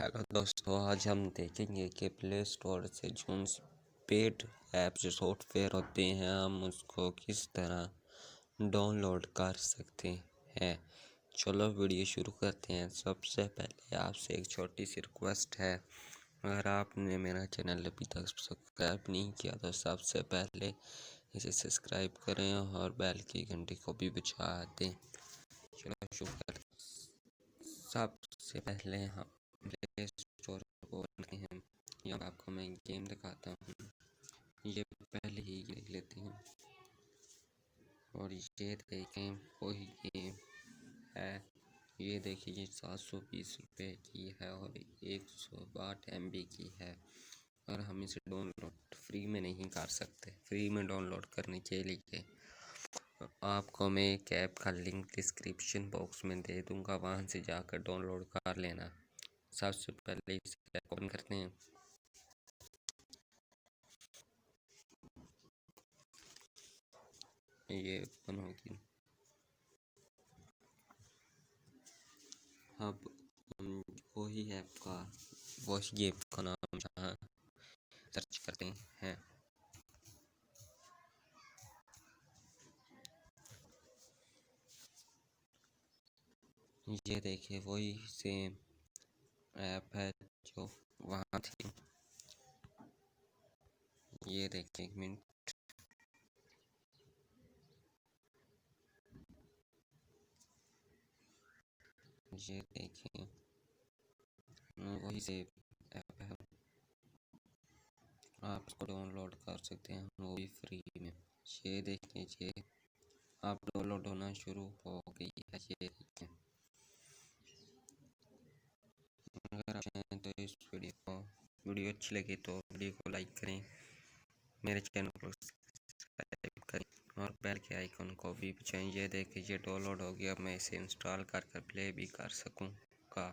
Hello दोस्तों, आज हम देखेंगे कि प्ले स्टोर से जो पेड ऐप्स सॉफ्टवेयर होते हैं हम उसको किस तरह डाउनलोड कर सकते हैं। चलो वीडियो शुरू करते हैं। सबसे पहले आपसे एक छोटी सी रिक्वेस्ट है, अगर आपने मेरा चैनल अभी तक सब्सक्राइब नहीं किया तो सबसे पहले इसे सब्सक्राइब करें और बेल की घंटी को भी बजा दें। चलो शुरू करते हैं। सबसे पहले हम प्ले स्टोर को खोलते हैं। यहाँ आपको मैं गेम दिखाता हूँ। ये पहले ही देख लेते हैं और ये देखें वही गेम है। ये देखिए, ये 720 रुपये की है और 162 MB की है और हम इसे डाउनलोड फ्री में नहीं कर सकते। फ्री में डाउनलोड करने के लिए आपको मैं एक ऐप का लिंक डिस्क्रिप्शन बॉक्स में दे दूँगा, वहाँ से जाकर डाउनलोड कर लेना। सबसे पहले इसे ओपन करते हैं। ये ओपन होगी। अब हम वही ऐप का वॉच गेम का नाम जहाँ सर्च करते हैं। ये देखिए वही सेम ऐप है जो वहाँ थी। ये देखिए एक मिनट, ये देखिए वही सेम ऐप है। आप इसको डाउनलोड कर सकते हैं वो भी फ्री में। ये देख लीजिए, आप डाउनलोड होना शुरू हो गई है। ये देखिए, अगर आप चाहें तो इस वीडियो अच्छी लगी तो वीडियो को लाइक करें, मेरे चैनल को सब्सक्राइब करें और बेल के आइकन को भी बजाएं। ये देखिए ये डाउनलोड हो गया, मैं इसे इंस्टॉल कर प्ले भी कर सकूँगा।